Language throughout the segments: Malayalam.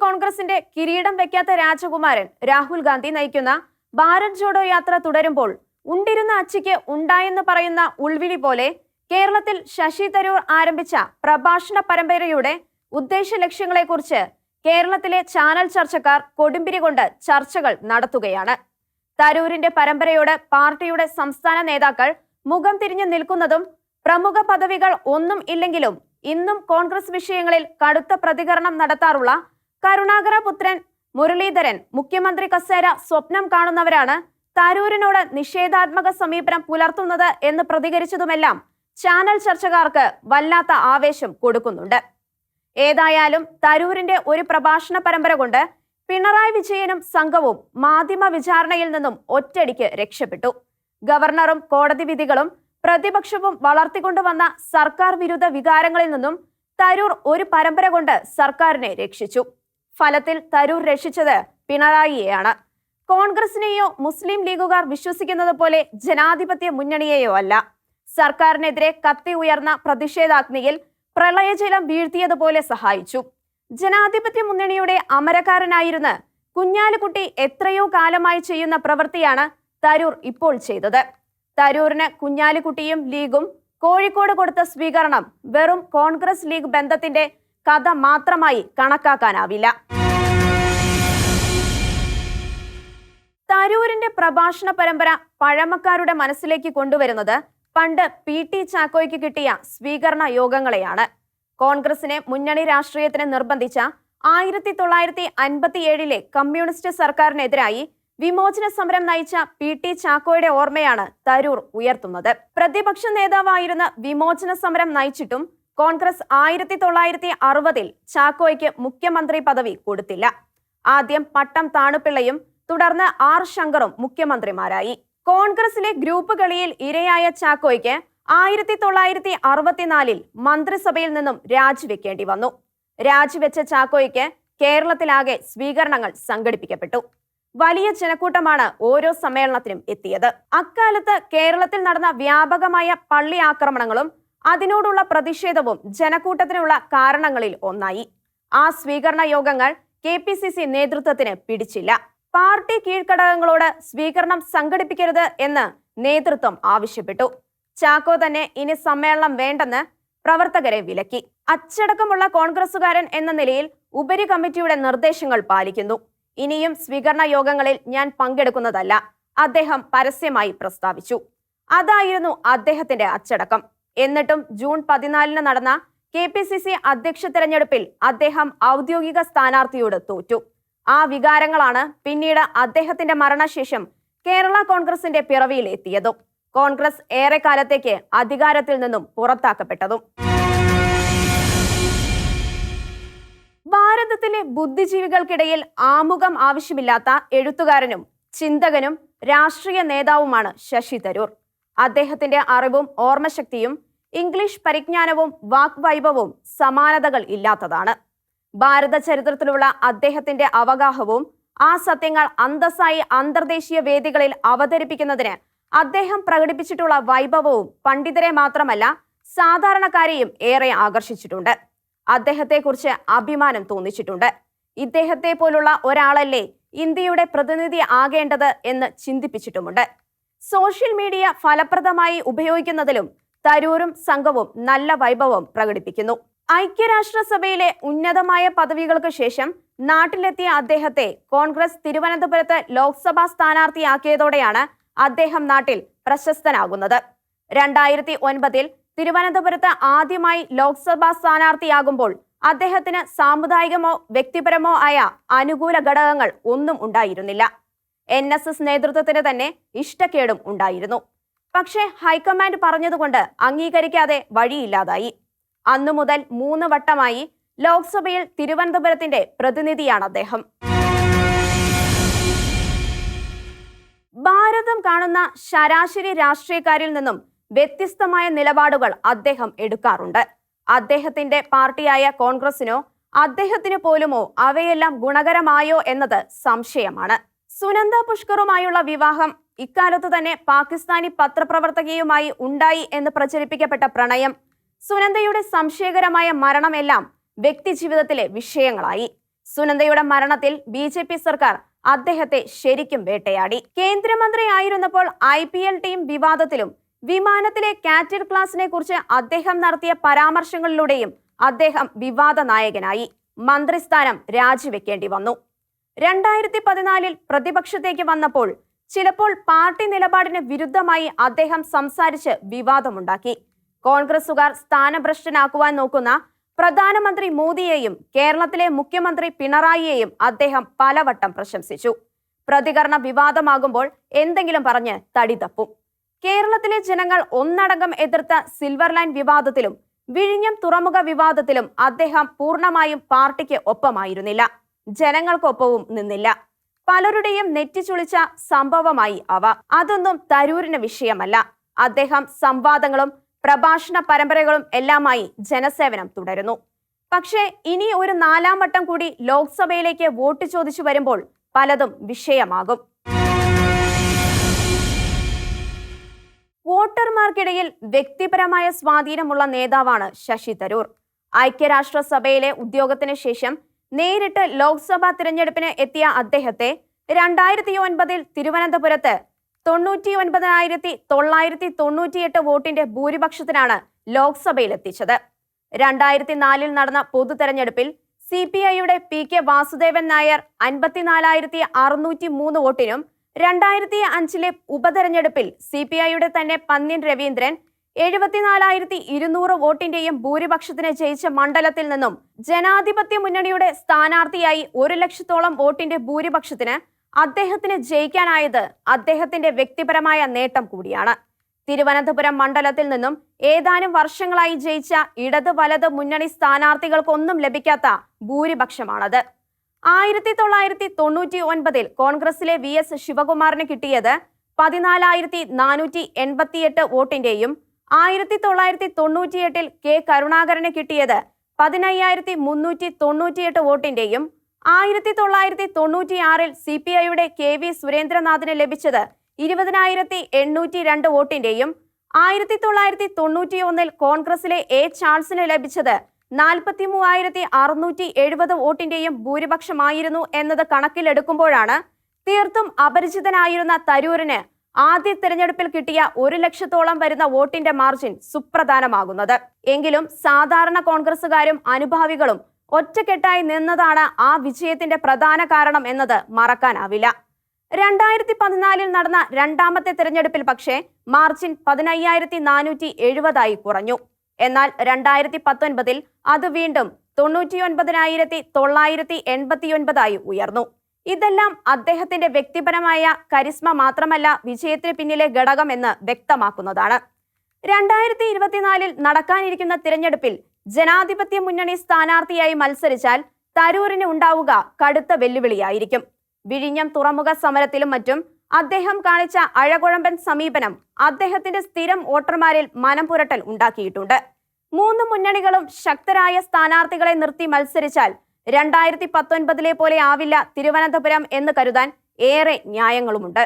കോൺഗ്രസിന്റെ കിരീടം വെക്കാത്ത രാജകുമാരൻ രാഹുൽ ഗാന്ധി നയിക്കുന്ന ഭാരത് ജോഡോ യാത്ര തുടരുമ്പോൾ ഉണ്ടിരുന്ന അച്ചിക്ക് ഉണ്ടായെന്ന് പറയുന്ന ഉൾവിളി പോലെ കേരളത്തിൽ ശശി തരൂർ ആരംഭിച്ച പ്രഭാഷണ പരമ്പരയുടെ ഉദ്ദേശ ലക്ഷ്യങ്ങളെക്കുറിച്ച് കേരളത്തിലെ ചാനൽ ചർച്ചക്കാർ കൊടുമ്പിരി കൊണ്ട് ചർച്ചകൾ നടത്തുകയാണ്. തരൂരിന്റെ പരമ്പരയോട് പാർട്ടിയുടെ സംസ്ഥാന നേതാക്കൾ മുഖം തിരിഞ്ഞു നിൽക്കുന്നതും പ്രമുഖ പദവികൾ ഒന്നും ഇല്ലെങ്കിലും ഇന്നും കോൺഗ്രസ് വിഷയങ്ങളിൽ കടുത്ത പ്രതികരണം നടത്താറുള്ള കരുണാകര പുത്രൻ മുരളീധരൻ മുഖ്യമന്ത്രി കസേര സ്വപ്നം കാണുന്നവരാണ് തരൂരിനോട് നിഷേധാത്മക സമീപനം പുലർത്തുന്നത് എന്ന് പ്രതികരിച്ചതുമെല്ലാം ചാനൽ ചർച്ചക്കാർക്ക് വല്ലാത്ത ആവേശം കൊടുക്കുന്നുണ്ട്. ഏതായാലും തരൂരിന്റെ ഒരു പ്രഭാഷണ പരമ്പര കൊണ്ട് പിണറായി വിജയനും സംഘവും മാധ്യമ വിചാരണയിൽ നിന്നും ഒറ്റയടിക്ക് രക്ഷപ്പെട്ടു. ഗവർണറും കോടതി വിധികളും പ്രതിപക്ഷവും വളർത്തിക്കൊണ്ടുവന്ന സർക്കാർ വിരുദ്ധ വികാരങ്ങളിൽ നിന്നും തരൂർ ഒരു പരമ്പര കൊണ്ട് സർക്കാരിനെ രക്ഷിച്ചു. ഫലത്തിൽ തരൂർ രക്ഷിച്ചത് പിണറായിയെയാണ്. കോൺഗ്രസിനെയോ മുസ്ലിം ലീഗുകാർ വിശ്വസിക്കുന്നത് പോലെ ജനാധിപത്യ മുന്നണിയെയോ അല്ല. സർക്കാരിനെതിരെ കത്തി ഉയർന്ന പ്രതിഷേധാഗ്നിയിൽ പ്രളയജലം വീഴ്ത്തിയതുപോലെ സഹായിച്ചു. ജനാധിപത്യ മുന്നണിയുടെ അമരക്കാരനായിരുന്ന കുഞ്ഞാലിക്കുട്ടി എത്രയോ കാലമായി ചെയ്യുന്ന പ്രവൃത്തിയാണ് തരൂർ ഇപ്പോൾ ചെയ്തത്. തരൂരിന് കുഞ്ഞാലിക്കുട്ടിയും ലീഗും കോഴിക്കോട് കൊടുത്ത സ്വീകരണം വെറും കോൺഗ്രസ് ലീഗ് ബന്ധത്തിന്റെ കഥ മാത്രമായി കണക്കാക്കാനാവില്ല. തരൂരിന്റെ പ്രഭാഷണ പരമ്പര പഴമക്കാരുടെ മനസ്സിലേക്ക് കൊണ്ടുവരുന്നത് പണ്ട് PT ചാക്കോയ്ക്ക് കിട്ടിയ സ്വീകരണ യോഗങ്ങളെയാണ്. കോൺഗ്രസിനെ മുന്നണി രാഷ്ട്രീയത്തിന് നിർബന്ധിച്ച 1957 കമ്മ്യൂണിസ്റ്റ് സർക്കാരിനെതിരായി വിമോചന സമരം നയിച്ച PT ചാക്കോയുടെ ഓർമ്മയാണ് തരൂർ ഉയർത്തുന്നത്. പ്രതിപക്ഷ നേതാവായിരുന്ന വിമോചന സമരം നയിച്ചിട്ടും കോൺഗ്രസ് 1960 ചാക്കോയ്ക്ക് മുഖ്യമന്ത്രി പദവി കൊടുത്തില്ല. ആദ്യം പട്ടം താണുപിള്ളയും തുടർന്ന് R ശങ്കറും മുഖ്യമന്ത്രിമാരായി. കോൺഗ്രസിലെ ഗ്രൂപ്പ് കളിയിൽ ഇരയായ ചാക്കോയ്ക്ക് 1964 മന്ത്രിസഭയിൽ നിന്നും രാജിവെക്കേണ്ടി വന്നു. രാജിവെച്ച ചാക്കോയ്ക്ക് കേരളത്തിലാകെ സ്വീകരണങ്ങൾ സംഘടിപ്പിക്കപ്പെട്ടു. വലിയ ജനക്കൂട്ടമാണ് ഓരോ സമ്മേളനത്തിനും എത്തിയത്. അക്കാലത്ത് കേരളത്തിൽ നടന്ന വ്യാപകമായ പള്ളി ആക്രമണങ്ങളും അതിനോടുള്ള പ്രതിഷേധവും ജനക്കൂട്ടത്തിനുള്ള കാരണങ്ങളിൽ ഒന്നായി. ആ സ്വീകരണ യോഗങ്ങൾ KPCC നേതൃത്വത്തിന് പിടിച്ചില്ല. പാർട്ടി കീഴ്ഘടകങ്ങളോട് സ്വീകരണം സംഘടിപ്പിക്കരുത് എന്ന് നേതൃത്വം ആവശ്യപ്പെട്ടു. ചാക്കോ തന്നെ ഇനി സമ്മേളനം വേണ്ടെന്ന് പ്രവർത്തകരെ വിലക്കി. അച്ചടക്കമുള്ള കോൺഗ്രസുകാരൻ എന്ന നിലയിൽ ഉപരി കമ്മിറ്റിയുടെ നിർദ്ദേശങ്ങൾ പാലിക്കുന്നു. ഇനിയും സ്വീകരണ യോഗങ്ങളിൽ ഞാൻ പങ്കെടുക്കുന്നതല്ല, അദ്ദേഹം പരസ്യമായി പ്രസ്താവിച്ചു. അതായിരുന്നു അദ്ദേഹത്തിന്റെ അച്ചടക്കം. എന്നിട്ടും ജൂൺ 14 നടന്ന KPCC അധ്യക്ഷ തെരഞ്ഞെടുപ്പിൽ അദ്ദേഹം ഔദ്യോഗിക സ്ഥാനാർത്ഥിയോട് തോറ്റു. ആ വികാരങ്ങളാണ് പിന്നീട് അദ്ദേഹത്തിന്റെ മരണശേഷം കേരള കോൺഗ്രസിന്റെ പിറവിയിൽ എത്തിയതും കോൺഗ്രസ് ഏറെക്കാലത്തേക്ക് അധികാരത്തിൽ നിന്നും പുറത്താക്കപ്പെട്ടതും. ഭാരതത്തിലെ ബുദ്ധിജീവികൾക്കിടയിൽ ആമുഖം ആവശ്യമില്ലാത്ത എഴുത്തുകാരനും ചിന്തകനും രാഷ്ട്രീയ നേതാവുമാണ് ശശി തരൂർ. അദ്ദേഹത്തിന്റെ അറിവും ഓർമ്മശക്തിയും ഇംഗ്ലീഷ് പരിജ്ഞാനവും വാക്വൈഭവവും സമാനതകൾ ഇല്ലാത്തതാണ്. ഭാരത ചരിത്രത്തിലുള്ള അദ്ദേഹത്തിന്റെ അവഗാഹവും ആ സത്യങ്ങൾ അന്തസ്സായി അന്തർദേശീയ വേദികളിൽ അവതരിപ്പിക്കുന്നതിന് അദ്ദേഹം പ്രകടിപ്പിച്ചിട്ടുള്ള വൈഭവവും പണ്ഡിതരെ മാത്രമല്ല സാധാരണക്കാരെയും ഏറെ ആകർഷിച്ചിട്ടുണ്ട്. അദ്ദേഹത്തെക്കുറിച്ച് അഭിമാനം തോന്നിച്ചിട്ടുണ്ട്. ഇദ്ദേഹത്തെ പോലുള്ള ഒരാളല്ലേ ഇന്ത്യയുടെ പ്രതിനിധി ആകേണ്ടത് എന്ന് ചിന്തിപ്പിച്ചിട്ടുമുണ്ട്. സോഷ്യൽ മീഡിയ ഫലപ്രദമായി ഉപയോഗിക്കുന്നതിലും തരൂരും സംഘവും നല്ല വൈഭവം പ്രകടിപ്പിക്കുന്നു. ഐക്യരാഷ്ട്രസഭയിലെ ഉന്നതമായ പദവികൾക്ക് ശേഷം നാട്ടിലെത്തിയ അദ്ദേഹത്തെ കോൺഗ്രസ് തിരുവനന്തപുരത്ത് ലോക്സഭാ സ്ഥാനാർത്ഥിയാക്കിയതോടെയാണ് അദ്ദേഹം നാട്ടിൽ പ്രശസ്തനാകുന്നത്. 2009 തിരുവനന്തപുരത്ത് ആദ്യമായി ലോക്സഭാ സ്ഥാനാർത്ഥിയാകുമ്പോൾ അദ്ദേഹത്തിന് സാമുദായികമോ വ്യക്തിപരമോ ആയ അനുകൂല ഘടകങ്ങൾ ഒന്നും ഉണ്ടായിരുന്നില്ല. NSS നേതൃത്വത്തിന് തന്നെ ഇഷ്ടക്കേടും ഉണ്ടായിരുന്നു. പക്ഷേ ഹൈക്കമാൻഡ് പറഞ്ഞതുകൊണ്ട് അംഗീകരിക്കാതെ വഴിയില്ലാതായി. അന്നു മുതൽ 3 വട്ടമായി ലോക്സഭയിൽ തിരുവനന്തപുരത്തിന്റെ പ്രതിനിധിയാണ് അദ്ദേഹം. ഭാരതം കാണുന്ന ശരാശരി രാഷ്ട്രീയക്കാരിൽ നിന്നും വ്യത്യസ്തമായ നിലപാടുകൾ അദ്ദേഹം എടുക്കാറുണ്ട്. അദ്ദേഹത്തിന്റെ പാർട്ടിയായ കോൺഗ്രസിനോ അദ്ദേഹത്തിന് പോലുമോ അവയെല്ലാം ഗുണകരമായോ എന്നത് സംശയമാണ്. സുനന്ദ പുഷ്കറുമായുള്ള വിവാഹം, ഇക്കാലത്ത് തന്നെ പാകിസ്ഥാനി പത്രപ്രവർത്തകയുമായി ഉണ്ടായി എന്ന് പ്രചരിപ്പിക്കപ്പെട്ട പ്രണയം, സുനന്ദയുടെ സംശയകരമായ മരണമെല്ലാം വ്യക്തിജീവിതത്തിലെ വിഷയങ്ങളായി. സുനന്ദയുടെ മരണത്തിൽ BJP സർക്കാർ അദ്ദേഹത്തെ ശരിക്കും വേട്ടയാടി. കേന്ദ്രമന്ത്രിയായിരുന്നപ്പോൾ IPL ടീം വിവാദത്തിലും വിമാനത്തിലെ കാറ്റർ ക്ലാസിനെ കുറിച്ച് അദ്ദേഹം നടത്തിയ പരാമർശങ്ങളിലൂടെയും അദ്ദേഹം വിവാദ നായകനായി. മന്ത്രിസ്ഥാനം രാജിവെക്കേണ്ടി വന്നു. 2014 പ്രതിപക്ഷത്തേക്ക് വന്നപ്പോൾ ചിലപ്പോൾ പാർട്ടി നിലപാടിന് വിരുദ്ധമായി അദ്ദേഹം സംസാരിച്ച് വിവാദമുണ്ടാക്കി. കോൺഗ്രസുകാർ സ്ഥാനഭ്രഷ്ടനാക്കുവാൻ നോക്കുന്ന പ്രധാനമന്ത്രി മോദിയെയും കേരളത്തിലെ മുഖ്യമന്ത്രി പിണറായിയെയും അദ്ദേഹം പലവട്ടം പ്രശംസിച്ചു. പ്രതികരണ വിവാദമാകുമ്പോൾ എന്തെങ്കിലും പറഞ്ഞ് തടി തപ്പും. കേരളത്തിലെ ജനങ്ങൾ ഒന്നടങ്കം എതിർത്ത സിൽവർ ലൈൻ വിവാദത്തിലും വിഴിഞ്ഞം തുറമുഖ വിവാദത്തിലും അദ്ദേഹം പൂർണ്ണമായും പാർട്ടിക്ക് ഒപ്പമായിരുന്നില്ല. ജനങ്ങൾക്കൊപ്പവും നിന്നില്ല. പലരുടെയും നെറ്റിച്ചുളിച്ച സംഭവമായി അവ. അതൊന്നും തരൂരിന് വിഷയമല്ല. അദ്ദേഹം സംവാദങ്ങളും പ്രഭാഷണ പരമ്പരകളും എല്ലാമായി ജനസേവനം തുടരുന്നു. പക്ഷേ ഇനി ഒരു 4ാം വട്ടം കൂടി ലോക്സഭയിലേക്ക് വോട്ട് ചോദിച്ചു വരുമ്പോൾ പലതും വിഷയമാകും. വോട്ടർമാർക്കിടയിൽ വ്യക്തിപരമായ സ്വാധീനമുള്ള നേതാവാണ് ശശി തരൂർ. ഐക്യരാഷ്ട്രസഭയിലെ ഉദ്യോഗത്തിന് ശേഷം നേരിട്ട് ലോക്സഭാ തിരഞ്ഞെടുപ്പിന് എത്തിയ അദ്ദേഹത്തെ 2009 തിരുവനന്തപുരത്ത് 99,998 വോട്ടിന്റെ ഭൂരിപക്ഷത്തിനാണ് ലോക്സഭയിലെത്തിച്ചത്. 2004 നടന്ന പൊതു തെരഞ്ഞെടുപ്പിൽ CPIയുടെ PK വാസുദേവൻ നായർ 54,603 വോട്ടിനും 2005 ഉപതെരഞ്ഞെടുപ്പിൽ CPIയുടെ തന്നെ പന്ന്യൻ രവീന്ദ്രൻ 74,200 വോട്ടിന്റെയും ഭൂരിപക്ഷത്തിന് ജയിച്ച മണ്ഡലത്തിൽ നിന്നും ജനാധിപത്യ മുന്നണിയുടെ സ്ഥാനാർത്ഥിയായി 1,00,000-ഓളം വോട്ടിന്റെ ഭൂരിപക്ഷത്തിന് അദ്ദേഹത്തിന് ജയിക്കാനായത് അദ്ദേഹത്തിന്റെ വ്യക്തിപരമായ നേട്ടം കൂടിയാണ്. തിരുവനന്തപുരം മണ്ഡലത്തിൽ നിന്നും ഏതാനും വർഷങ്ങളായി ജയിച്ച ഇടത് വലത് മുന്നണി സ്ഥാനാർത്ഥികൾക്കൊന്നും ലഭിക്കാത്ത ഭൂരിപക്ഷമാണത്. 1999 കോൺഗ്രസിലെ VS ശിവകുമാറിന് കിട്ടിയത് 14,488 വോട്ടിന്റെയും 1998 K കരുണാകരന് കിട്ടിയത് 15,398 വോട്ടിന്റെയും 1996 CPIയുടെ KV സുരേന്ദ്രനാഥിന് ലഭിച്ചത് 20,802 വോട്ടിന്റെയും 1991 കോൺഗ്രസിലെ A ചാൾസിന് ലഭിച്ചത് 43,670 വോട്ടിന്റെയും ഭൂരിപക്ഷമായിരുന്നു എന്നത് കണക്കിലെടുക്കുമ്പോഴാണ് തീർത്തും അപരിചിതനായിരുന്ന തരൂരിന് ആദ്യ തിരഞ്ഞെടുപ്പിൽ കിട്ടിയ 1,00,000-ഓളം വരുന്ന വോട്ടിന്റെ മാർജിൻ സുപ്രധാനമാകുന്നത്. എങ്കിലും സാധാരണ കോൺഗ്രസുകാരും അനുഭാവികളും ഒറ്റക്കെട്ടായി നിന്നതാണ് ആ വിജയത്തിന്റെ പ്രധാന കാരണം എന്നത് മറക്കാനാവില്ല. 2014 നടന്ന രണ്ടാമത്തെ തിരഞ്ഞെടുപ്പിൽ പക്ഷേ മാർജിൻ 15,470 കുറഞ്ഞു. എന്നാൽ 2019 അത് വീണ്ടും 99,989 ഉയർന്നു. ഇതെല്ലാം അദ്ദേഹത്തിന്റെ വ്യക്തിപരമായ കരിസ്മ മാത്രമല്ല വിജയത്തിന് പിന്നിലെ ഘടകമെന്ന് വ്യക്തമാക്കുന്നതാണ്. 2024 നടക്കാനിരിക്കുന്ന തിരഞ്ഞെടുപ്പിൽ ജനാധിപത്യ മുന്നണി സ്ഥാനാർത്ഥിയായി മത്സരിച്ചാൽ തരൂരിന് ഉണ്ടാവുക കടുത്ത വെല്ലുവിളിയായിരിക്കും. വിഴിഞ്ഞം തുറമുഖ സമരത്തിലും മറ്റും അദ്ദേഹം കാണിച്ച അഴകുഴമ്പൻ സമീപനം അദ്ദേഹത്തിന്റെ സ്ഥിരം വോട്ടർമാരിൽ മനം പുരട്ടൽ ഉണ്ടാക്കിയിട്ടുണ്ട്. 3 മുന്നണികളും ശക്തരായ സ്ഥാനാർത്ഥികളെ നിർത്തി മത്സരിച്ചാൽ 2019 പോലെ ആവില്ല തിരുവനന്തപുരം എന്ന് കരുതാൻ ഏറെ ന്യായങ്ങളുമുണ്ട്.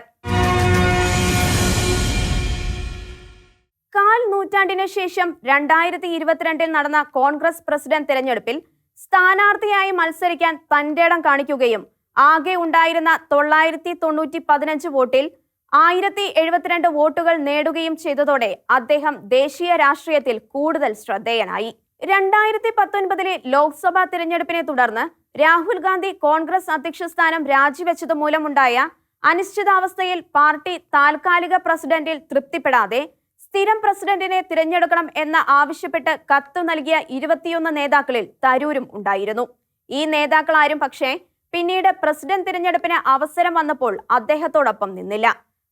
1/4 നൂറ്റാണ്ടിന് ശേഷം 2022 നടന്ന കോൺഗ്രസ് പ്രസിഡന്റ് തിരഞ്ഞെടുപ്പിൽ സ്ഥാനാർത്ഥിയായി മത്സരിക്കാൻ തന്റേടം കാണിക്കുകയും ആകെ ഉണ്ടായിരുന്ന 915 വോട്ടിൽ 1072 വോട്ടുകൾ നേടുകയും ചെയ്തതോടെ അദ്ദേഹം ദേശീയ രാഷ്ട്രീയത്തിൽ കൂടുതൽ ശ്രദ്ധേയനായി. 2019 ലോക്സഭാ തിരഞ്ഞെടുപ്പിനെ തുടർന്ന് രാഹുൽ ഗാന്ധി കോൺഗ്രസ് അധ്യക്ഷ സ്ഥാനം രാജിവെച്ചത് മൂലമുണ്ടായ അനിശ്ചിതാവസ്ഥയിൽ പാർട്ടി താൽക്കാലിക പ്രസിഡന്റിൽ തൃപ്തിപ്പെടാതെ സ്ഥിരം പ്രസിഡന്റിനെ തിരഞ്ഞെടുക്കണം എന്ന് ആവശ്യപ്പെട്ട് കത്ത് നൽകിയ 21 നേതാക്കളിൽ തരൂരും ഉണ്ടായിരുന്നു. ഈ നേതാക്കൾ ആരും പക്ഷേ പിന്നീട് പ്രസിഡന്റ് തിരഞ്ഞെടുപ്പിന് അവസരം വന്നപ്പോൾ അദ്ദേഹത്തോടൊപ്പം നിന്നില്ല.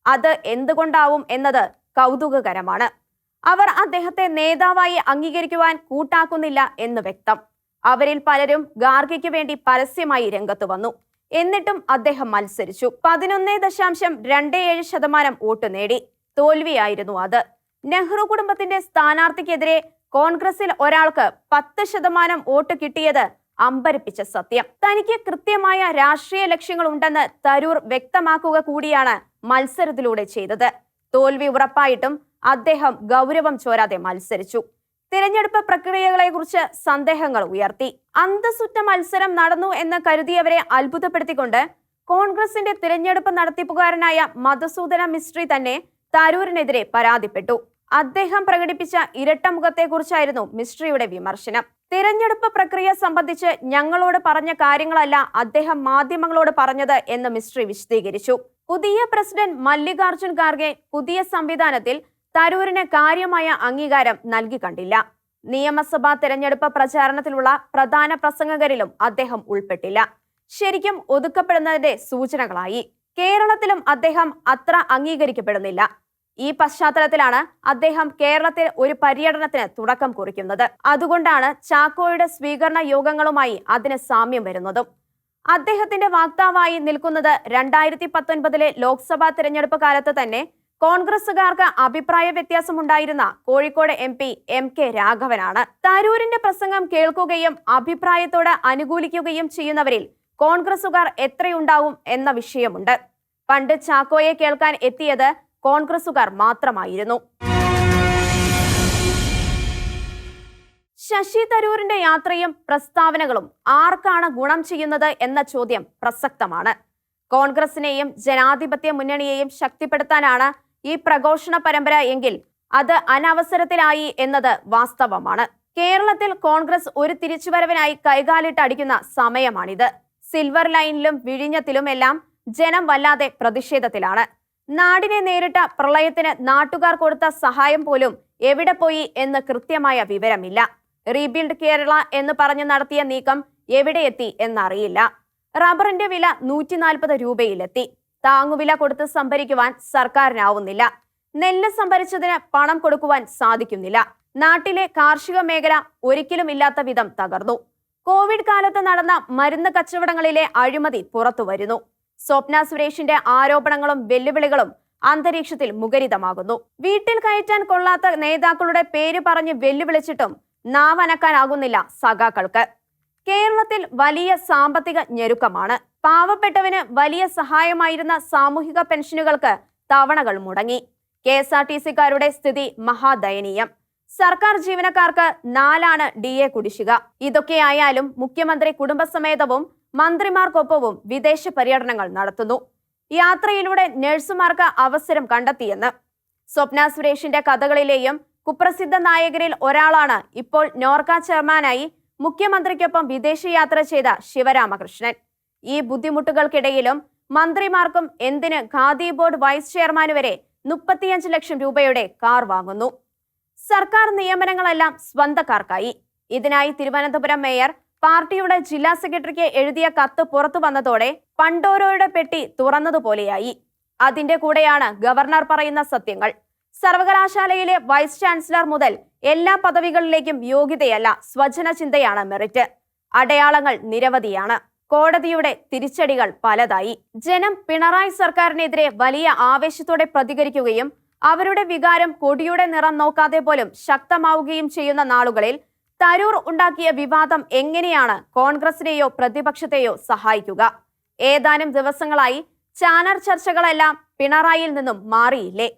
അത് എന്തുകൊണ്ടാവും എന്നത് കൗതുകകരമാണ്. അവർ അദ്ദേഹത്തെ നേതാവായി അംഗീകരിക്കുവാൻ കൂട്ടാക്കുന്നില്ല എന്ന് വ്യക്തം. അവരിൽ പലരും ഗാർഗയ്ക്ക് വേണ്ടി പരസ്യമായി രംഗത്ത് വന്നു. എന്നിട്ടും അദ്ദേഹം മത്സരിച്ചു. 11.27% വോട്ട് നേടി. തോൽവിയായിരുന്നു അത്. നെഹ്റു കുടുംബത്തിന്റെ സ്ഥാനാർത്ഥിക്കെതിരെ കോൺഗ്രസിൽ ഒരാൾക്ക് 10% വോട്ട് കിട്ടിയത് അമ്പരപ്പിച്ച സത്യം. തനിക്ക് കൃത്യമായ രാഷ്ട്രീയ ലക്ഷ്യങ്ങൾ ഉണ്ടെന്ന് തരൂർ വ്യക്തമാക്കുക കൂടിയാണ് മത്സരത്തിലൂടെ ചെയ്തത്. തോൽവി ഉറപ്പായിട്ടും അദ്ദേഹം ഗൗരവം ചോരാതെ മത്സരിച്ചു. തിരഞ്ഞെടുപ്പ് പ്രക്രിയകളെക്കുറിച്ച് സന്ദേഹങ്ങൾ ഉയർത്തി. അന്തസ്സുറ്റ മത്സരം നടന്നു എന്ന് കരുതിയവരെ അത്ഭുതപ്പെടുത്തിക്കൊണ്ട് കോൺഗ്രസിന്റെ തിരഞ്ഞെടുപ്പ് നടത്തിപ്പുകാരനായ മധുസൂദന മിസ്ത്രി തന്നെ തരൂരിനെതിരെ പരാതിപ്പെട്ടു. അദ്ദേഹം പ്രകടിപ്പിച്ച ഇരട്ടമുഖത്തെക്കുറിച്ചായിരുന്നു മിസ്ട്രിയുടെ വിമർശനം. തിരഞ്ഞെടുപ്പ് പ്രക്രിയ സംബന്ധിച്ച് ഞങ്ങളോട് പറഞ്ഞ കാര്യങ്ങളല്ല അദ്ദേഹം മാധ്യമങ്ങളോട് പറഞ്ഞത് എന്ന് മിസ്ട്രി വിശദീകരിച്ചു. പുതിയ പ്രസിഡന്റ് മല്ലികാർജുൻ ഖാർഗെ പുതിയ സംവിധാനത്തിൽ തരൂരിന് കാര്യമായ അംഗീകാരം നൽകി കണ്ടില്ല. നിയമസഭാ തെരഞ്ഞെടുപ്പ് പ്രചാരണത്തിലുള്ള പ്രധാന പ്രസംഗകരിലും അദ്ദേഹം ഉൾപ്പെട്ടില്ല. ശരിക്കും ഒതുക്കപ്പെടുന്നതിന്റെ സൂചനകളായി. കേരളത്തിലും അദ്ദേഹം അത്ര അംഗീകരിക്കപ്പെടുന്നില്ല. ഈ പശ്ചാത്തലത്തിലാണ് അദ്ദേഹം കേരളത്തിൽ ഒരു പര്യടനത്തിന് തുടക്കം കുറിക്കുന്നത്. അതുകൊണ്ടാണ് ചാക്കോയുടെ സ്വീകരണ യോഗങ്ങളുമായി അതിന് സാമ്യം വരുന്നതും. അദ്ദേഹത്തിന്റെ വാക്താവായി നിൽക്കുന്നത് 2019 ലോക്സഭാ തിരഞ്ഞെടുപ്പ് കാലത്ത് തന്നെ കോൺഗ്രസുകാർക്ക് അഭിപ്രായ വ്യത്യാസമുണ്ടായിരുന്ന കോഴിക്കോട് MP MK രാഘവനാണ്. തരൂരിന്റെ പ്രസംഗം കേൾക്കുകയും അഭിപ്രായത്തോട് അനുകൂലിക്കുകയും ചെയ്യുന്നവരിൽ കോൺഗ്രസുകാർ എത്രയുണ്ടാവും എന്ന വിഷയമുണ്ട്. പണ്ട് ചാക്കോയെ കേൾക്കാൻ എത്തിയത് കോൺഗ്രസുകാർ മാത്രമായിരുന്നു. ശശി തരൂരിന്റെ യാത്രയും പ്രസ്താവനകളും ആർക്കാണ് ഗുണം ചെയ്യുന്നത് എന്ന ചോദ്യം പ്രസക്തമാണ്. കോൺഗ്രസിനെയും ജനാധിപത്യ മുന്നണിയെയും ശക്തിപ്പെടുത്താനാണ് ഈ പ്രഘോഷണ പരമ്പര എങ്കിൽ അത് അനവസരത്തിലായി എന്നത് വാസ്തവമാണ്. കേരളത്തിൽ കോൺഗ്രസ് ഒരു തിരിച്ചുവരവിനായി കൈകാലിട്ടടിക്കുന്ന സമയമാണിത്. സിൽവർ ലൈനിലും വിഴിഞ്ഞത്തിലുമെല്ലാം ജനം വല്ലാതെ പ്രതിഷേധത്തിലാണ്. നാടിനെ നേരിട്ട പ്രളയത്തിന് നാട്ടുകാർ കൊടുത്ത സഹായം പോലും എവിടെ പോയി എന്ന് കൃത്യമായ വിവരമില്ല. റീബിൽഡ് കേരള എന്ന് പറഞ്ഞ് നടത്തിയ നീക്കം എവിടെ എത്തി എന്നറിയില്ല. റബ്ബറിന്റെ വില 140 രൂപയിലെത്തി. താങ്ങുവില കൊടുത്ത് സംഭരിക്കുവാൻ സർക്കാരിനാവുന്നില്ല. നെല്ല് സംഭരിച്ചതിന് പണം കൊടുക്കുവാൻ സാധിക്കുന്നില്ല. നാട്ടിലെ കാർഷിക മേഖല ഒരിക്കലും ഇല്ലാത്ത വിധം തകർന്നു. കോവിഡ് കാലത്ത് നടന്ന മരുന്ന് കച്ചവടങ്ങളിലെ അഴിമതി പുറത്തു വരുന്നു. സ്വപ്ന സുരേഷിന്റെ ആരോപണങ്ങളും വെല്ലുവിളികളും അന്തരീക്ഷത്തിൽ മുഖരിതമാകുന്നു. വീട്ടിൽ കയറ്റാൻ കൊള്ളാത്ത നേതാക്കളുടെ പേര് പറഞ്ഞ് വെല്ലുവിളിച്ചിട്ടും നാവനക്കാനാകുന്നില്ല സഖാക്കൾക്ക്. കേരളത്തിൽ വലിയ സാമ്പത്തിക ഞെരുക്കമാണ്. പാവപ്പെട്ടവന് വലിയ സഹായമായിരുന്ന സാമൂഹിക പെൻഷനുകൾക്ക് തവണകൾ മുടങ്ങി. KSRTC-കാരുടെ സ്ഥിതി മഹാദയനീയം. സർക്കാർ ജീവനക്കാർക്ക് 4 DA കുടിശ്ശിക. ഇതൊക്കെയായാലും മുഖ്യമന്ത്രി കുടുംബസമേതവും മന്ത്രിമാർക്കൊപ്പവും വിദേശ പര്യടനങ്ങൾ നടത്തുന്നു. യാത്രയിലൂടെ നഴ്സുമാർക്ക് അവസരം കണ്ടെത്തിയെന്ന്. സ്വപ്ന സുരേഷിന്റെ കഥകളിലെയും കുപ്രസിദ്ധ നായകരിൽ ഒരാളാണ് ഇപ്പോൾ നോർക്ക ചെയർമാനായി മുഖ്യമന്ത്രിക്കൊപ്പം വിദേശയാത്ര ചെയ്ത ശിവരാമകൃഷ്ണൻ. ഈ ബുദ്ധിമുട്ടുകൾക്കിടയിലും മന്ത്രിമാർക്കും എന്തിന് ഖാദി ബോർഡ് വൈസ് ചെയർമാന് വരെ 35 ലക്ഷം രൂപയുടെ കാർ വാങ്ങുന്നു. സർക്കാർ നിയമനങ്ങളെല്ലാം സ്വന്തക്കാർക്കായി. ഇതിനായി തിരുവനന്തപുരം മേയർ പാർട്ടിയുടെ ജില്ലാ സെക്രട്ടറിക്ക് എഴുതിയ കത്ത് പുറത്തു വന്നതോടെ പണ്ടോരോയുടെ പെട്ടി തുറന്നതുപോലെയായി. അതിന്റെ കൂടെയാണ് ഗവർണർ പറയുന്ന സത്യങ്ങൾ. സർവകലാശാലയിലെ വൈസ് ചാൻസലർ മുതൽ എല്ലാ പദവികളിലേക്കും യോഗ്യതയല്ല, സ്വജന ചിന്തയാണ് മെറിറ്റ്. അടയാളങ്ങൾ നിരവധിയാണ്. കോടതിയുടെ തിരിച്ചടികൾ പലതായി. ജനം പിണറായി സർക്കാരിനെതിരെ വലിയ ആവേശത്തോടെ പ്രതികരിക്കുകയും അവരുടെ വികാരം കൊടിയുടെ നിറം നോക്കാതെ പോലും ശക്തമാവുകയും ചെയ്യുന്ന നാളുകളിൽ തരൂർ ഉണ്ടാക്കിയ വിവാദം എങ്ങനെയാണ് കോൺഗ്രസിനെയോ പ്രതിപക്ഷത്തെയോ സഹായിക്കുക? ഏതാനും ദിവസങ്ങളായി ചാനൽ ചർച്ചകളെല്ലാം പിണറായിയിൽ നിന്നും മാറിയില്ലേ?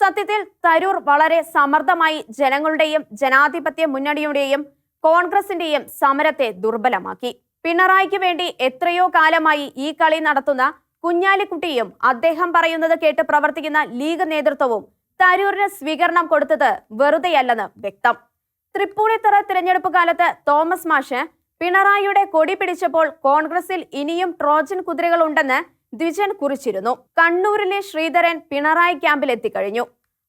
സത്യത്തിൽ തരൂർ വളരെ സമർത്ഥമായി ജനങ്ങളുടെയും ജനാധിപത്യ മുന്നണിയുടെയും കോൺഗ്രസിന്റെയും സമരത്തെ ദുർബലമാക്കി. പിണറായിക്ക് വേണ്ടി എത്രയോ കാലമായി ഈ കളി നടത്തുന്ന കുഞ്ഞാലിക്കുട്ടിയും അദ്ദേഹം പറയുന്നത് കേട്ട് പ്രവർത്തിക്കുന്ന ലീഗ് നേതൃത്വവും തരൂരിന് സ്വീകരണം കൊടുത്തത് വെറുതെയല്ലെന്ന് വ്യക്തം. തൃപ്പൂണിത്തുറ തിരഞ്ഞെടുപ്പ് കാലത്ത് തോമസ് മാഷ് പിണറായിയുടെ കൊടി പിടിച്ചപ്പോൾ കോൺഗ്രസിൽ ഇനിയും ട്രോജൻ കുതിരകൾ ഉണ്ടെന്ന് ദ്വിജൻ കുറിച്ചിരുന്നു. കണ്ണൂരിലെ ശ്രീധരൻ പിണറായി ക്യാമ്പിൽ എത്തിക്കഴിഞ്ഞു.